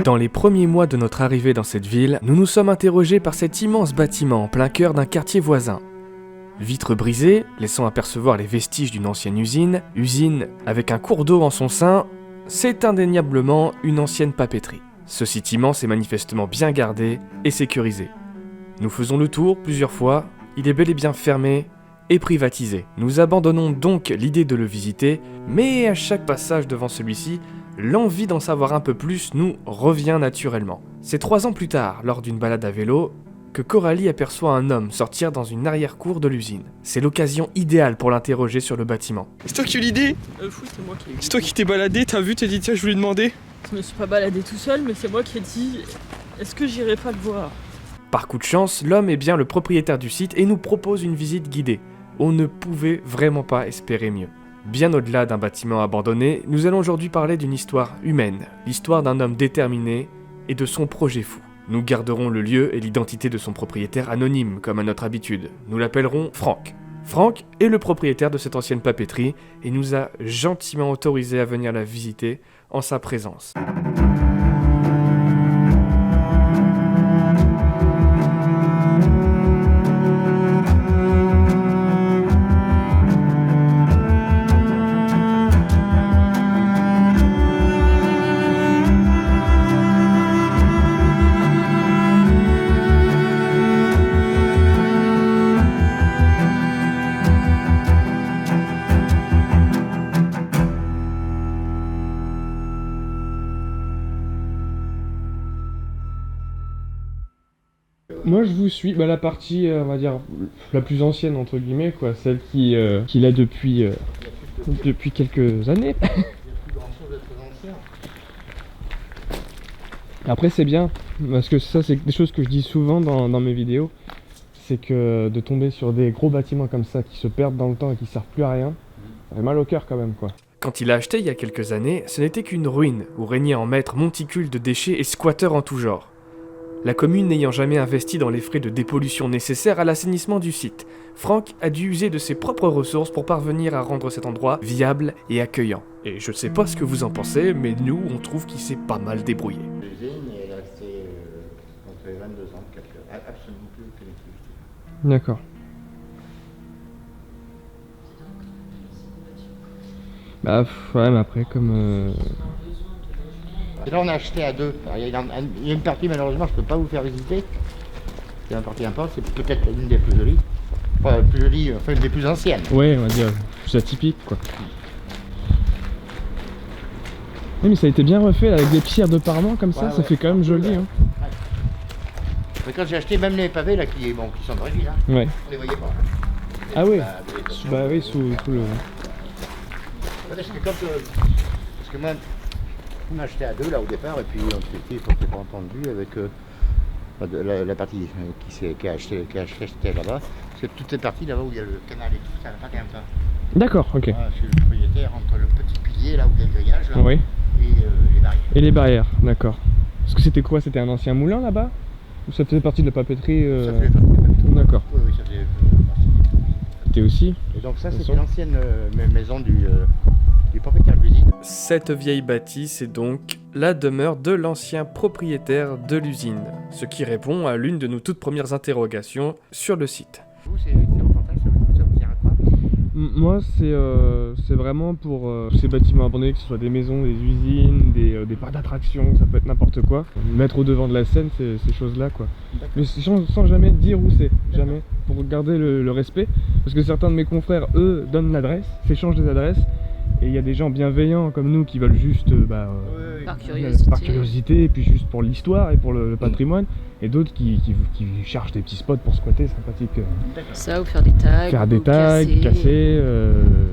Dans les premiers mois de notre arrivée dans cette ville, nous nous sommes interrogés par cet immense bâtiment en plein cœur d'un quartier voisin. Vitres brisées, laissant apercevoir les vestiges d'une ancienne usine avec un cours d'eau en son sein, c'est indéniablement une ancienne papeterie. Ce site immense est manifestement bien gardé et sécurisé. Nous faisons le tour plusieurs fois, il est bel et bien fermé et privatisé. Nous abandonnons donc l'idée de le visiter, mais à chaque passage devant celui-ci, l'envie d'en savoir un peu plus nous revient naturellement. C'est 3 ans plus tard, lors d'une balade à vélo, que Coralie aperçoit un homme sortir dans une arrière-cour de l'usine. C'est l'occasion idéale pour l'interroger sur le bâtiment. C'est toi qui as eu l'idée? Oui, c'est moi qui ai eu. C'est toi qui t'es baladé, t'as vu, t'as dit tiens je voulais demander? Je me suis pas baladé tout seul, mais c'est moi qui ai dit est-ce que j'irai pas le voir? Par coup de chance, l'homme est bien le propriétaire du site et nous propose une visite guidée. On ne pouvait vraiment pas espérer mieux. Bien au-delà d'un bâtiment abandonné, nous allons aujourd'hui parler d'une histoire humaine, l'histoire d'un homme déterminé et de son projet fou. Nous garderons le lieu et l'identité de son propriétaire anonyme, comme à notre habitude. Nous l'appellerons Franck. Franck est le propriétaire de cette ancienne papeterie et nous a gentiment autorisé à venir la visiter en sa présence. Moi je vous suis, la partie on va dire la plus ancienne entre guillemets quoi, celle qui l'a depuis quelques années. Après c'est bien, parce que ça c'est des choses que je dis souvent dans mes vidéos, c'est que de tomber sur des gros bâtiments comme ça qui se perdent dans le temps et qui servent plus à rien, ça fait mal au cœur quand même quoi. Quand il a acheté il y a quelques années, ce n'était qu'une ruine où régnait en maître monticule de déchets et squatteurs en tout genre. La commune n'ayant jamais investi dans les frais de dépollution nécessaires à l'assainissement du site, Franck a dû user de ses propres ressources pour parvenir à rendre cet endroit viable et accueillant. Et je sais pas ce que vous en pensez, mais nous, on trouve qu'il s'est pas mal débrouillé. L'usine est restée ça fait 22 ans, absolument plus aucune activité. D'accord. Ouais mais après comme... Et là on a acheté à deux. Alors, il y a une partie malheureusement je peux pas vous faire visiter. C'est une partie importante, c'est peut-être l'une des plus jolies. Enfin la plus jolie, enfin une des plus anciennes. Ouais on va dire plus atypique quoi. Oui mais ça a été bien refait là, avec des pierres de parement comme ça, ça fait quand même joli hein. Ouais. Mais quand j'ai acheté même les pavés là qui sont d'origine, hein, Ouais. on les voyait pas. Ah oui. Bah Oui sous le... parce que parce que moi on a acheté à deux là au départ et puis ensuite il faut que pas entendu avec la partie qui a acheté là-bas. Parce que toutes ces parties là-bas où il y a le canal et tout, ça n'appartient pas. D'accord, ok. Voilà, je suis le propriétaire entre le petit pilier là où il y a le grillage là, Oui. et les barrières. Et les barrières, d'accord. Parce que c'était quoi? C'était un ancien moulin là-bas? Ou ça faisait partie de la papeterie Ça faisait partie de la papeterie. D'accord. Oui, ça faisait partie de la papeterie. C'était aussi? Et donc ça c'était l'ancienne maison du propriétaire de l'usine. Cette vieille bâtisse est donc la demeure de l'ancien propriétaire de l'usine, ce qui répond à l'une de nos toutes premières interrogations sur le site. Vous, ces reportages, ça vous sert à quoi? Moi c'est vraiment pour ces bâtiments abandonnés, que ce soit des maisons, des usines, des parcs d'attractions, ça peut être n'importe quoi. Mettre au devant de la scène ces choses-là quoi. Mais sans jamais dire où c'est, jamais, pour garder le respect. Parce que certains de mes confrères, eux, donnent l'adresse, s'échangent des adresses. Et il y a des gens bienveillants comme nous qui veulent juste par curiosité et puis juste pour l'histoire et pour le patrimoine. Et d'autres qui cherchent des petits spots pour squatter, sympathique. Ça, ou faire des tags. Faire des tags, casser,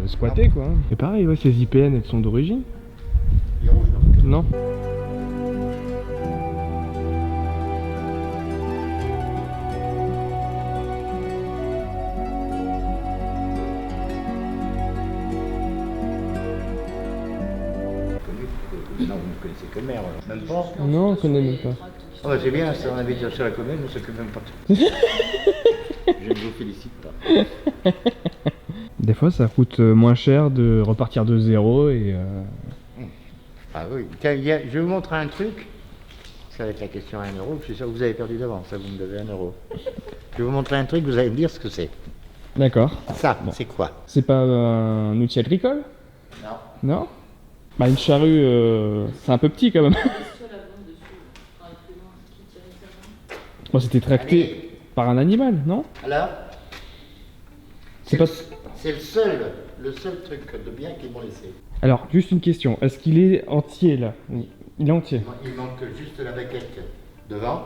squatter quoi. Et pareil, ouais, ces IPN, elles sont d'origine? Les rouges, non? Non. Non, vous ne connaissez que le maire, alors. Même pas? Non, on connaît même pas. Oh, bah, c'est bien, ça, on habite sur la commune, on s'occupe même pas de ça. Je ne vous félicite pas. Des fois, ça coûte moins cher de repartir de zéro et... Ah oui, tiens, je vais vous montrer un truc. Ça va être la question à 1 euro. Je suis sûr que vous avez perdu d'avance. Ça, vous me devez 1 euro. Je vais vous montrer un truc, vous allez me dire ce que c'est. D'accord. Ça, c'est quoi? C'est pas un outil agricole? Non. Non? Bah une charrue, c'est un peu petit quand même. Bon, c'était tracté par un animal, non? Alors, C'est pas... c'est le seul truc de bien qu'ils m'ont laissé. Alors, juste une question. Est-ce qu'il est entier là? Il est entier. Il manque juste la baquette devant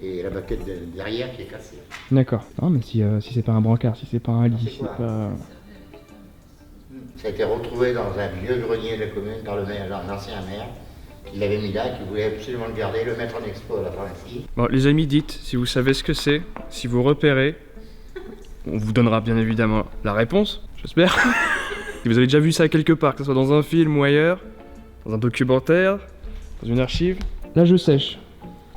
et la baquette derrière qui est cassée. D'accord. Non, mais si c'est pas un brancard, si c'est pas un lit, C'est si quoi c'est pas... Ça a été retrouvé dans un vieux grenier de la commune par l'ancien maire. Il l'avait mis là, qui voulait absolument le garder, le mettre en expo à la pharmacie. Bon, les amis, dites si vous savez ce que c'est, si vous repérez. On vous donnera bien évidemment la réponse, j'espère. Si vous avez déjà vu ça quelque part, que ce soit dans un film ou ailleurs, dans un documentaire, dans une archive. Là, je sèche.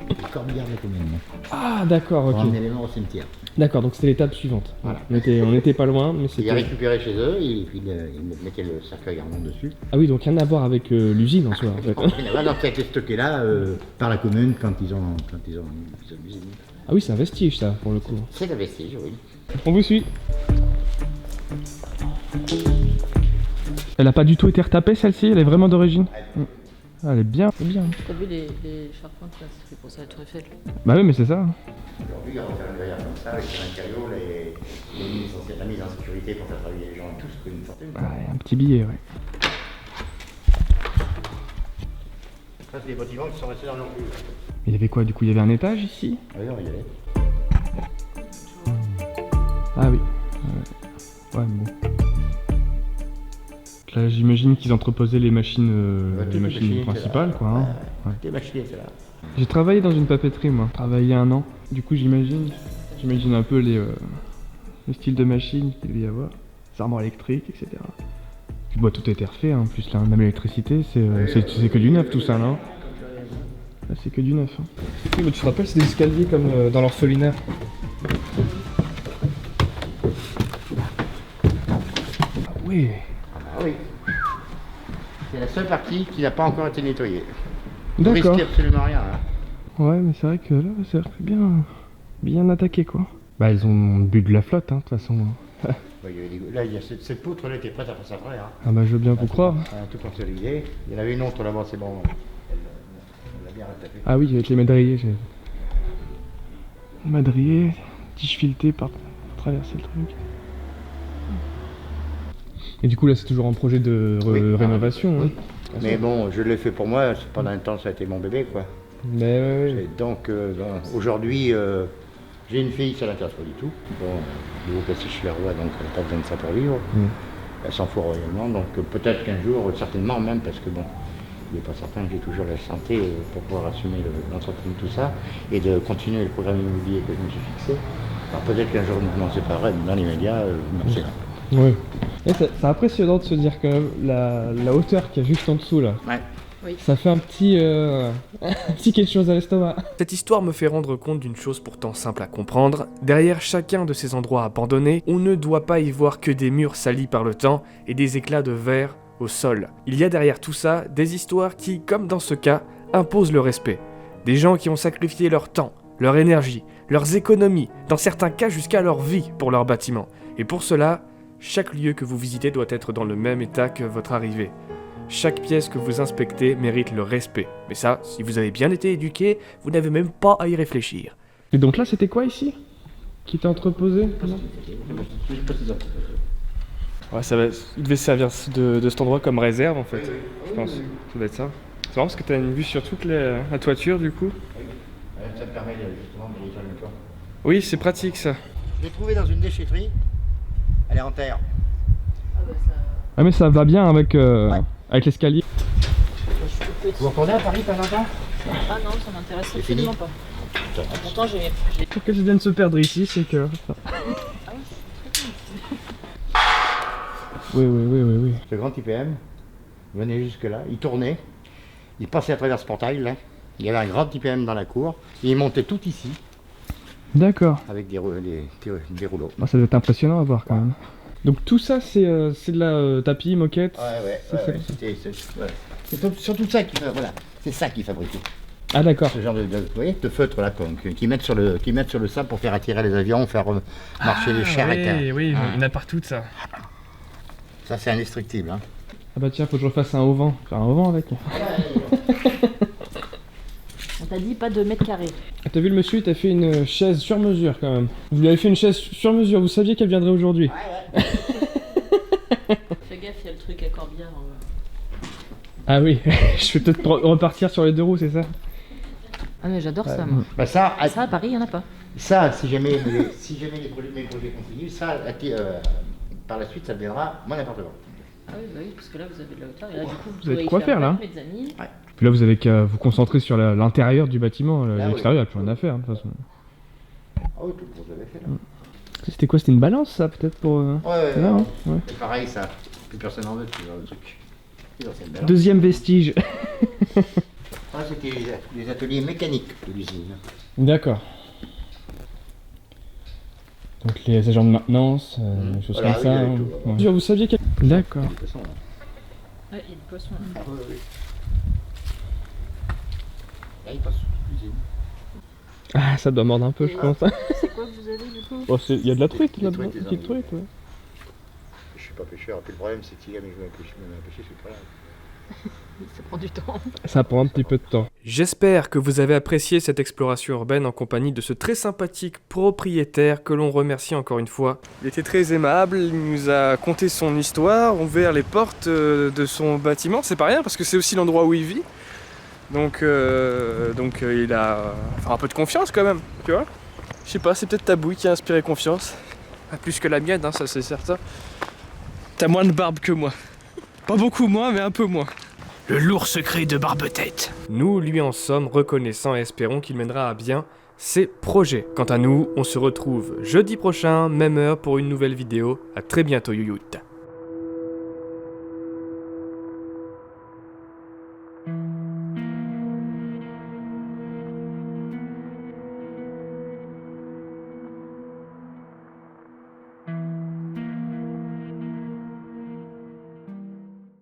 Le corbillard de la commune. Ah, d'accord, Pour ok. emmener les morts au cimetière. D'accord, donc c'était l'étape suivante. Voilà. On était pas loin, mais Il a c'était... récupéré chez eux et puis il mettait le cercueil en monte dessus. Ah oui, donc rien à voir avec l'usine en soi, en fait. Donc ça a été stocké là par la commune quand ils ont l'usine. Ah oui, c'est un vestige, ça, pour le coup. C'est le vestige, oui. On vous suit. Elle a pas du tout été retapée, celle-ci? Elle est vraiment d'origine? Ah, elle est bien, c'est bien. T'as vu les charpentes là, c'est fait pour ça la Tour Eiffel. Bah oui, mais c'est ça. Aujourd'hui, on va faire une verrière comme ça avec un matériau, la mise en sécurité pour faire travailler les gens et tout, ça coûte une fortune. Ouais, un petit billet, ouais. Ça, c'est des bâtiments qui sont restés dans leur rue. Il y avait quoi, du coup? Il y avait un étage ici? Ah oui, on va y aller. Ah oui. Ouais, mais bon. Là, j'imagine qu'ils entreposaient les machines, toutes les les machines machines, principales, c'est quoi. Hein. Ouais. Des machines, c'est là. J'ai travaillé dans une papeterie, moi. Travaillé 1 an. Du coup, j'imagine un peu les styles de machines qu'il devait y avoir. Les armoires électriques, etc. Puis, bah, tout a été refait, hein. En plus, là, même l'électricité, c'est que du neuf, tout ça, non? Là, c'est que du neuf. Hein. Oui, mais tu te rappelles, c'est des escaliers comme dans l'orphelinat. Ah oui. Ah oui. C'est la seule partie qui n'a pas encore été nettoyée. Vous D'accord. risquez absolument rien. Hein. Ouais, mais c'est vrai que là, ça a bien attaqué, quoi. Bah, ils ont bu de la flotte, hein, de toute façon. Bah, là, cette poutre là était prête à passer après. Hein. Ah bah, je veux bien vous croire. Tout consolidé. Il y en avait une autre là-bas, c'est bon. Elle l'a bien retapé. Ah oui, avec les madriers, j'ai... Madriers, tige filetée par traverser le truc. Et du coup, là, c'est toujours en projet de rénovation. Oui. Hein. Mais bon, je l'ai fait pour moi, pendant un temps ça a été mon bébé quoi. Mais ouais. Et donc aujourd'hui, j'ai une fille, ça l'intéresse pas du tout. Bon, je vais vous passer chez la roi, donc elle n'a pas besoin de ça pour vivre. Elle s'en fout royalement, donc peut-être qu'un jour, certainement même, parce que bon, il n'est pas certain que j'ai toujours la santé pour pouvoir assumer l'entretien de tout ça et de continuer le programme immobilier que je me suis fixé. Alors peut-être qu'un jour nous m'en séparerait, mais dans l'immédiat, non, c'est là. Ouais. Et c'est impressionnant de se dire quand même la hauteur qu'il y a juste en dessous là. Ouais. Oui. Ça fait un petit quelque chose à l'estomac. Cette histoire me fait rendre compte d'une chose pourtant simple à comprendre. Derrière chacun de ces endroits abandonnés, on ne doit pas y voir que des murs salis par le temps et des éclats de verre au sol. Il y a derrière tout ça des histoires qui, comme dans ce cas, imposent le respect. Des gens qui ont sacrifié leur temps, leur énergie, leurs économies, dans certains cas jusqu'à leur vie pour leur bâtiment. Et pour cela, chaque lieu que vous visitez doit être dans le même état que votre arrivée. Chaque pièce que vous inspectez mérite le respect. Mais ça, si vous avez bien été éduqué, vous n'avez même pas à y réfléchir. Et donc là, c'était quoi ici? Qui était entreposé? Ouais, il devait servir de cet endroit comme réserve en fait, je pense. Ça doit être ça. C'est marrant parce que tu as une vue sur toute la toiture du coup. Ça me permet justement de réduire le corps. Oui, c'est pratique ça. Je l'ai trouvé dans une déchetterie, elle est en terre. Ah mais ça va bien avec l'escalier. Vous retournez à Paris pas longtemps? Ah non, ça m'intéresse C'est fini. absolument pas. Pourtant, j'ai... Pour que je vienne se perdre ici, c'est que... Oui. Ce grand IPM venait jusque là, il tournait, il passait à travers ce portail là, il y avait un grand IPM dans la cour, et il montait tout ici, D'accord. avec des rouleaux. Oh, ça doit être impressionnant à voir quand même. Donc tout ça, c'est de la tapis, moquette. Ouais, c'est ça. c'est surtout ça qu'il voilà, c'est ça qu'il fabriquait. Ah d'accord. Ce genre vous voyez, de feutre là, qui mettent sur le sable pour faire attirer les avions, faire marcher les charrettes. Oui, il y en a partout de ça. Ça c'est indestructible. Hein. Ah bah tiens, faut que je refasse un auvent. Faire un auvent avec. On t'a dit pas de mètres carrés. Ah, t'as vu le monsieur, il t'a fait une chaise sur mesure quand même. Vous lui avez fait une chaise sur mesure, vous saviez qu'elle viendrait aujourd'hui. Fais gaffe, il y a le truc à corbillard. Ah oui, je vais peut-être repartir sur les 2 roues, c'est ça? Ah mais j'adore ça moi. Bah ça, Ça à Paris, il y en a pas. ça, si jamais mes projets continuent, ça, par la suite, ça deviendra mon appartement. Ah oui, bah oui, parce que là vous avez de la hauteur et là du coup Vous avez de quoi faire, là. Mes amis. Puis là, vous avez qu'à vous concentrer sur l'intérieur du bâtiment. Là, L'extérieur, il oui. n'y a plus rien à faire, de toute façon. Ah oui, tout le monde l'avait fait là. C'était quoi? C'était une balance, ça, peut-être pour... Ouais, là, hein ouais. c'est pareil ça. Plus personne en veut, ce genre de truc. C'est l'ancienne balance. Deuxième vestige. Ah, c'était les ateliers mécaniques de l'usine. D'accord. Donc les agents de maintenance, des choses Voilà, comme ça. oui, il y avait hein. tout, ouais. Ouais. Vous saviez qu'il y a... D'accord. De toute façon, là. Ouais, il y a des poissons. Ah oui, oui. Là, il passe sous l'usine. Ah, ça doit mordre un peu, je pense. C'est quoi que vous avez du coup? Oh, il y a de la truite Des là-dedans, truites, des petite truite, ouais. Je suis pas pêcheur, puis le problème c'est que si jamais je veux pêcher, c'est pas là. Ça prend du temps. Ça prend un petit peu de temps. J'espère que vous avez apprécié cette exploration urbaine en compagnie de ce très sympathique propriétaire que l'on remercie encore une fois. Il était très aimable, il nous a conté son histoire, ouvert les portes de son bâtiment. C'est pas rien parce que c'est aussi l'endroit où il vit. Donc il a un peu de confiance quand même, tu vois. Je sais pas, c'est peut-être ta bouille qui a inspiré confiance. Pas plus que la mienne, hein, ça c'est certain. T'as moins de barbe que moi. Pas beaucoup moins, mais un peu moins. Le lourd secret de Barbe-Tête. Nous lui en sommes reconnaissants et espérons qu'il mènera à bien ses projets. Quant à nous, on se retrouve jeudi prochain, même heure pour une nouvelle vidéo. À très bientôt, Youyout.